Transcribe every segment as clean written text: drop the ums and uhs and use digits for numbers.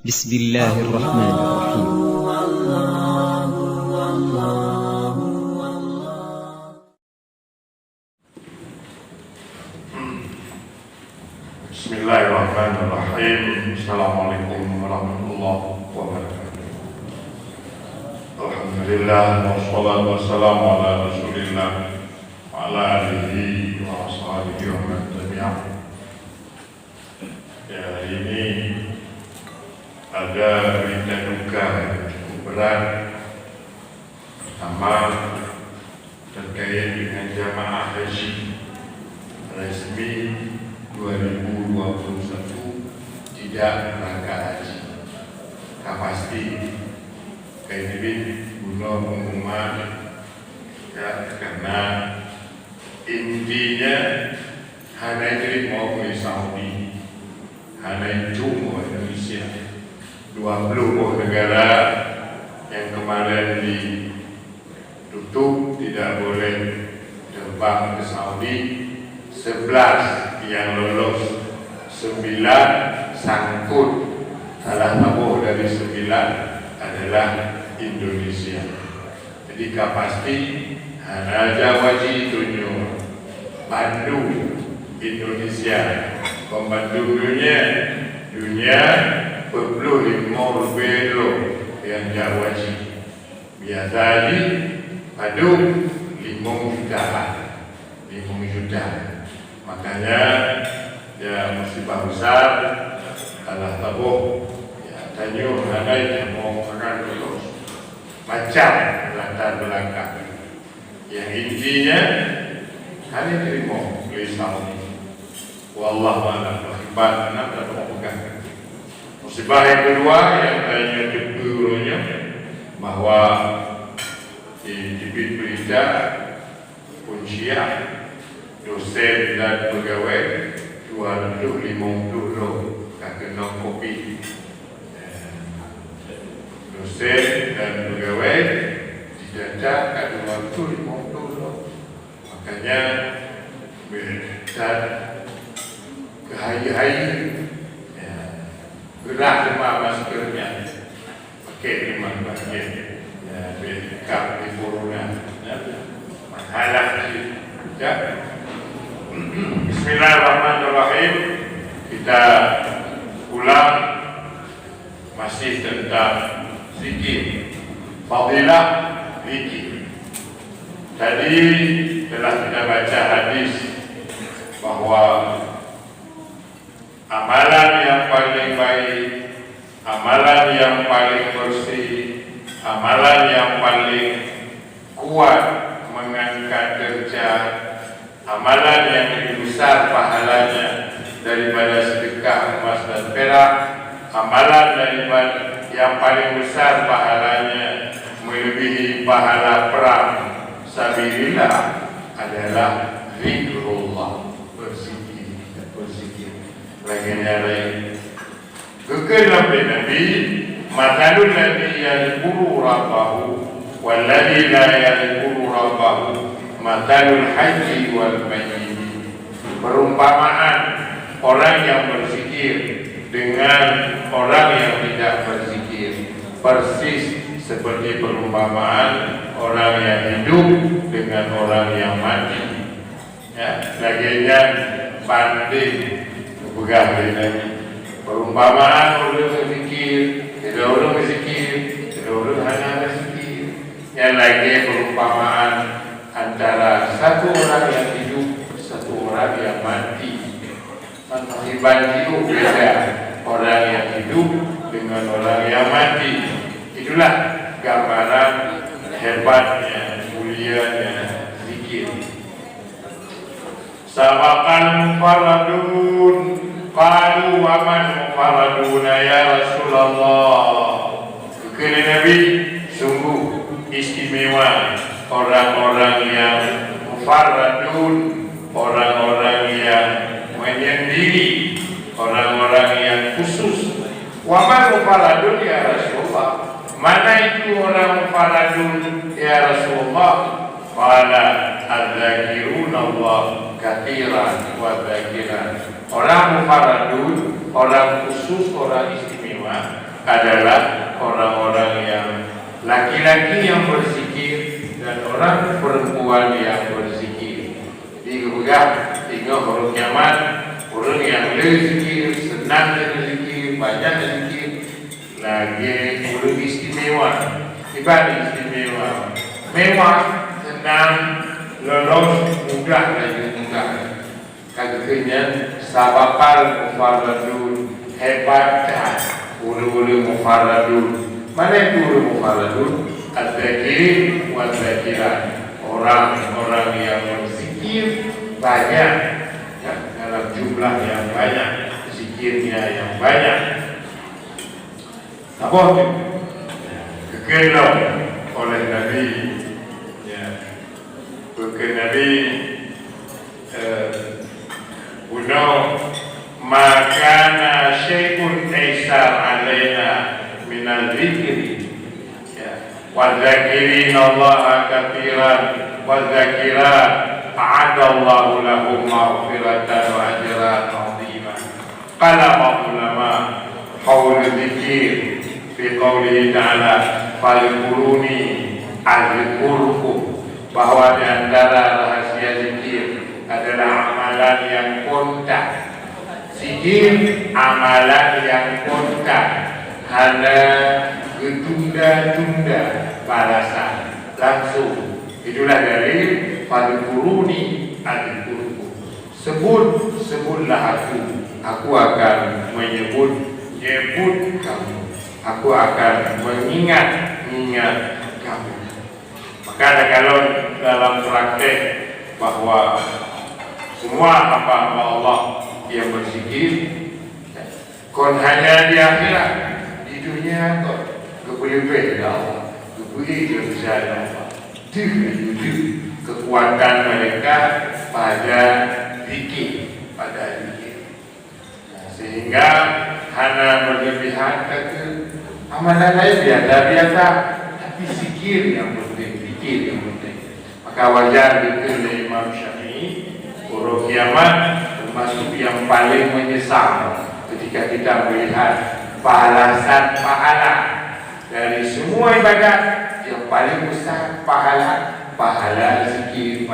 بسم الله الرحمن الرحيم. بسم الله الرحمن الرحيم. السلام عليكم ورحمة الله وبركاته. الحمد لله والصلاة والسلام على رسول الله وعلى آله وأصحابه ومن تبعه. Ya, ini ada berita duka yang cukup berat, pertama terkait dengan jamaah haji resmi 2021 tidak berangkat haji. Pasti kayak ini guna pengumuman ya, karena intinya hanya jadi mau ke Saudi, hanya cuma Indonesia 20 negara yang kemarin ditutup tidak boleh terbang ke Saudi, 11 yang lolos, 9 sangkut. Salah satu dari 9 adalah Indonesia. Jadi pasti hanya Jawa tunjuk Bandung Indonesia, pembantu dunia perlu 5 belo yang Jawa biasa di Bandung 5 juta. Makanya ya musibah besar adalah tabuh ya, tanyo hanai yang mau akan lulus macam latar belakang yang intinya hanya terima oleh Saudi. Wallahu a'lam bishawab. Dan pegang musibah yang kedua yang tanya keburunya bahwa di berita Punsia dosen dan pegawai 250 kena COVID. Dosen dan pegawai didata ke 250. Makanya dan kehai-hai gerak lemah maskernya, pakai 5 bagian backup di corona masalah ya. Bismillahirrahmanirrahim. Kita ulang masih tentang zikir, fadilah zikir. Tadi telah kita baca hadis bahwa amalan yang paling baik, amalan yang paling bersih, amalan yang paling kuat mengangkat derajat, amalan yang lebih besar pahalanya daripada sedekah emas dan perak, amalan daripada yang paling besar pahalanya melebihi pahala perang sabilillah adalah zikrullah, berzikir. Lain kekal Nabi matalul ladzi yadhkuru rabbahu wal ladzi la yadhkuru rabbahu matalul haji wal mayyit. Perumpamaan orang yang berzikir dengan orang yang tidak berzikir persis seperti perumpamaan orang yang hidup dengan orang yang mati. Ya, laginya banding pegang dengan perumpamaan orang berzikir, tidak orang berzikir, tidak orang hanya berzikir. Yang lagi perumpamaan antara satu orang yang hidup, satu orang yang mati. Akibat itu beda orang yang hidup dengan orang yang mati. Itulah gambaran hebatnya, mulianya zikir. Sabakan faradun qalu wa man faraduna ya Rasulullah. Kekali Nabi sungguh istimewa orang-orang yang faradun, orang-orang yang menyendiri, orang-orang yang khusus. Wa man faradun ya Rasulullah. Mana itu orang faradun ya Rasulullah? Qala adzakiruna Allah katsiran wa dzakiran. Orang mufaradun, orang khusus, orang istimewa adalah orang-orang yang laki-laki yang berzikir dan orang perempuan yang berzikir. Jadi tengok huruf kiamat, orang yang berzikir, senang dengan zikir, banyak zikir, lagi huruf istimewa, ibadah istimewa, mewah, senang, lolos, mudah lagi mudah. Katanya sabakal mufaradun, hebat dah, ulu-ulu mufaradun. Mana itu ulu mufaradun? Az-zakirin wa zakirat, orang-orang yang berzikir banyak, ya, dalam jumlah yang banyak, zikirnya yang banyak. Apa itu? Kekelau oleh Nabi, ya, Nabi Bunuh makana syai'un aisar alaina minal zikri, wa zakirin Allah katsiran wa zakirat a'adallahu lahum maghfiratan wa ajran 'azima. Qala ulama haul zikir fi qoulihi ta'ala falquruni azkurkum, bahwa di antara rahasia zikir adalah amalan yang kontak. Zikir amalan yang kontak, hanya ditunda-tunda balasan langsung. Itulah dari fadkuruni adzkurkum, sebutlah aku akan menyebut kamu, aku akan mengingat kamu. Maka kalau dalam praktek bahwa semua hamba Allah yang berzikir, kon hanya di akhirat, di dunia kok kepilih Allah, kepilih bisa Allah, kekuatan mereka pada zikir, sehingga hanya berlebihan ke amalan lain biasa, tapi zikir yang penting, zikir yang penting. Maka wajar dikir Imam Syafi'i, huruf kiamat termasuk yang paling menyesal ketika kita melihat balasan pahala dari semua ibadat. Yang paling besar pahala zikir.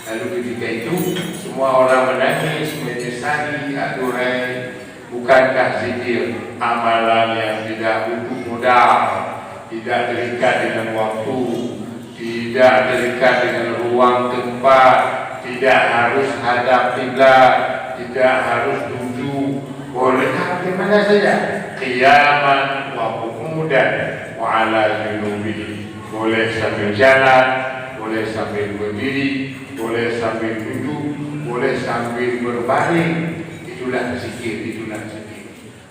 Lalu ketika itu semua orang menangis, menyesali, aduhai, bukankah zikir amalan yang tidak butuh modal, tidak terikat dengan waktu, tidak terikat dengan ruang tempat, tidak harus hadap kiblat, tidak harus duduk, boleh di mana saja, qiyaman wa qu'udan wa ala junubihi, boleh sambil jalan, boleh sambil berdiri, boleh sambil duduk, boleh sambil berbaring. Itulah zikir.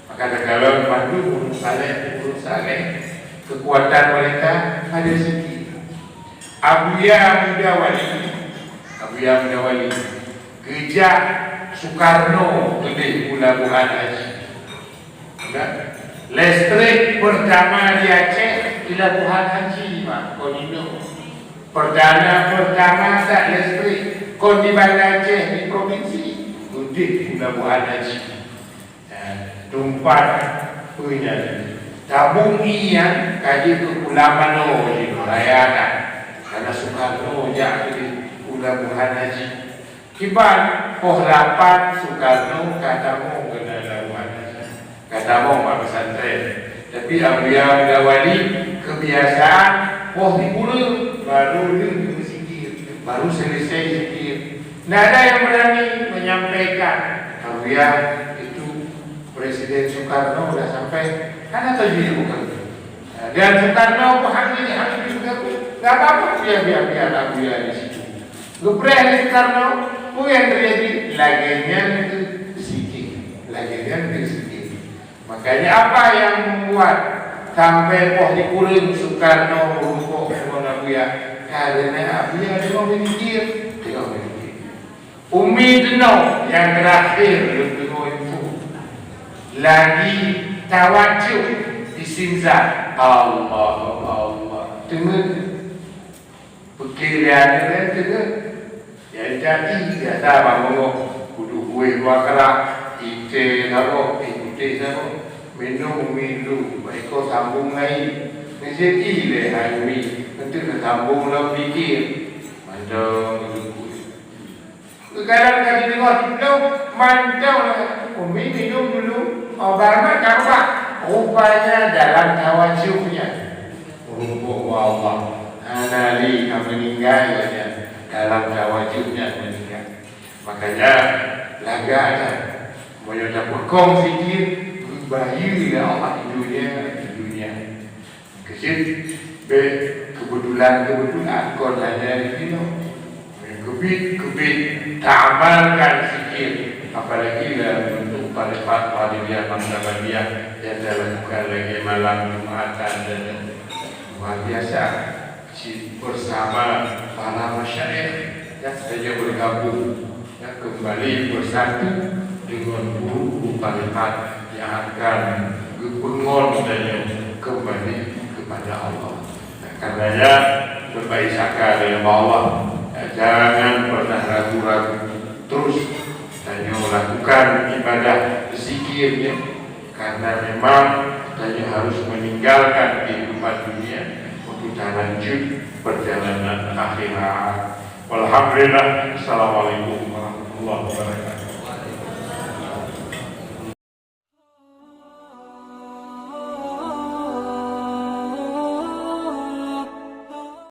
Maka kalau pandu urus saleh, kekuatan mereka ada zikir. Abuya Muda Wali kerja Soekarno gede pelabuhan haji. Listrik pertama di Aceh pelabuhan haji, Pak Konino. Perdana pertama tak listrik kon di Banda Aceh di provinsi gede pelabuhan haji. Tempat punya tabung iyan kaji ke Pulau Mano di Rayakan, karena Soekarno jadi pelabuhan haji. Kiban pohlapan Soekarno katamu kena pelabuhan haji, katamu Pak pesantren. Tapi Abuya Muda Wali kebiasaan di pulau baru zikir, baru selesai zikir. Tidak ada yang berani menyampaikan Abuya itu Presiden Soekarno sudah sampai, karena tajwid bukan. Dan Soekarno paham ini harus juga, nggak apa-apa biar Abuya di situ. Gepreh Soekarno, yang terjadi laginya itu zikir. Makanya apa yang membuat sampai dikurung Soekarno rumpuk Abuya? Karena Abuya dia mau berpikir. Umi Deno yang terakhir lagi tawajuh di Sinzat, Allah dengar pikiran dengar ya jadi biasa bangun kudu kue bakar ite nabo ite nabo minum, mereka sambung lain. Rezeki le hari ni, nanti nak sambung lah fikir. Mantap, kadang kali tengok minum, mantap lah. Umi minum dulu, barang apa? Rupanya dalam tawajudnya. Rupa Allah, anali meninggal dalam tawajudnya meninggal. Makanya lagaknya, mau dapat kong sikit, bayi Allah di dunia. Kecil, kebetulan kau hanya itu, kebit tak amalkan sikit, apalagi untuk pada dia mangsa dia yang lakukan lagi malam Jumatan dan luar biasa bersama para masyarakat yang saja bergabung yang kembali bersatu dengan guru palihat yang akan berpengon dan kembali kepada Allah. Karenanya berbaik sangka dengan Allah, jangan pernah ragu-ragu, terus hanya melakukan ibadah zikirnya, karena memang hanya harus meninggalkan kehidupan dunia untuk lanjut perjalanan akhirat. Walhamdulillah. Assalamualaikum warahmatullahi wabarakatuh.